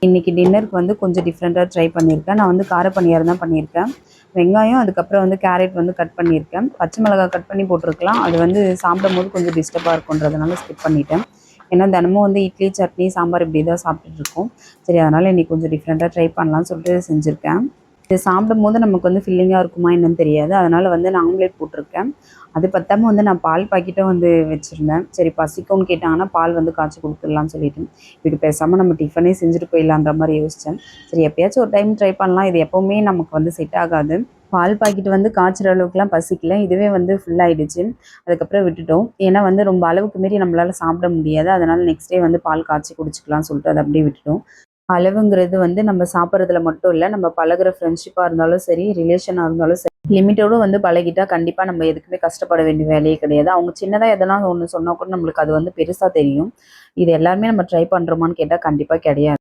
இன்றைக்கி டின்னருக்கு வந்து கொஞ்சம் டிஃப்ரெண்ட்டாக ட்ரை பண்ணியிருக்கேன். நான் வந்து கார பணியாரம் தான் பண்ணியிருக்கேன். வெங்காயம், அதுக்கப்புறம் வந்து கேரட் வந்து கட் பண்ணியிருக்கேன். பச்சை மிளகாய் கட் பண்ணி போட்டிருக்கலாம். அது வந்து சாப்பிடும்போது கொஞ்சம் டிஸ்டர்பாக இருக்குன்றதுனால ஸ்கிப் பண்ணிட்டேன். ஏன்னா தினமும் வந்து இட்லி, சட்னி, சாம்பார் இப்படி தான் சாப்பிட்டுட்ருக்கோம். சரி, அதனால் இன்றைக்கி கொஞ்சம் டிஃப்ரெண்ட்டாக ட்ரை பண்ணலான்னு சொல்லிட்டு செஞ்சுருக்கேன். இது சாப்பிடும்போது நமக்கு வந்து ஃபில்லிங்காக இருக்குமா என்னன்னு தெரியாது. அதனால் வந்து நான் ஆம்லேட் போட்டிருக்கேன். அது பத்தாம வந்து நான் பால் பாக்கெட்டும் வந்து வச்சுருந்தேன். சரி, பசிக்கும்னு கேட்டாங்கன்னா பால் வந்து காய்ச்சி கொடுத்துடலான்னு சொல்லிட்டு, இதுக்கு பேசாமல் நம்ம டிஃபனே செஞ்சுட்டு போயிடலான்ற மாதிரி யோசித்தேன். சரி, எப்பயாச்சும் ஒரு டைம் ட்ரை பண்ணலாம். இது எப்போவுமே நமக்கு வந்து செட் ஆகாது. பால் பாக்கெட் வந்து காய்ச்சுற அளவுக்குலாம் பசிக்கல. இதுவே வந்து ஃபுல்லாகிடுச்சு. அதுக்கப்புறம் விட்டுட்டோம். ஏன்னா வந்து ரொம்ப அளவுக்கு மீறி நம்மளால் சாப்பிட முடியாது. அதனால் நெக்ஸ்ட் டே வந்து பால் காய்ச்சி குடிச்சிக்கலாம்னு சொல்லிட்டு அதை அப்படியே விட்டுட்டோம். அளவுங்கிறது வந்து நம்ம சாப்பிட்றதுல மட்டும் இல்ல, நம்ம பழகுற ஃப்ரெண்ட்ஷிப்பா இருந்தாலும் சரி, ரிலேஷனா இருந்தாலும் சரி, லிமிட்டோட வந்து பழகிட்டா கண்டிப்பா நம்ம எதுக்குமே கஷ்டப்பட வேண்டிய வேலையே கிடையாது. அவங்க சின்னதா எதனா ஒண்ணு சொன்னா கூட நம்மளுக்கு அது வந்து பெருசா தெரியும். இது எல்லாருமே நம்ம ட்ரை பண்றோமான்னு கேட்டா கண்டிப்பா கிடையாது.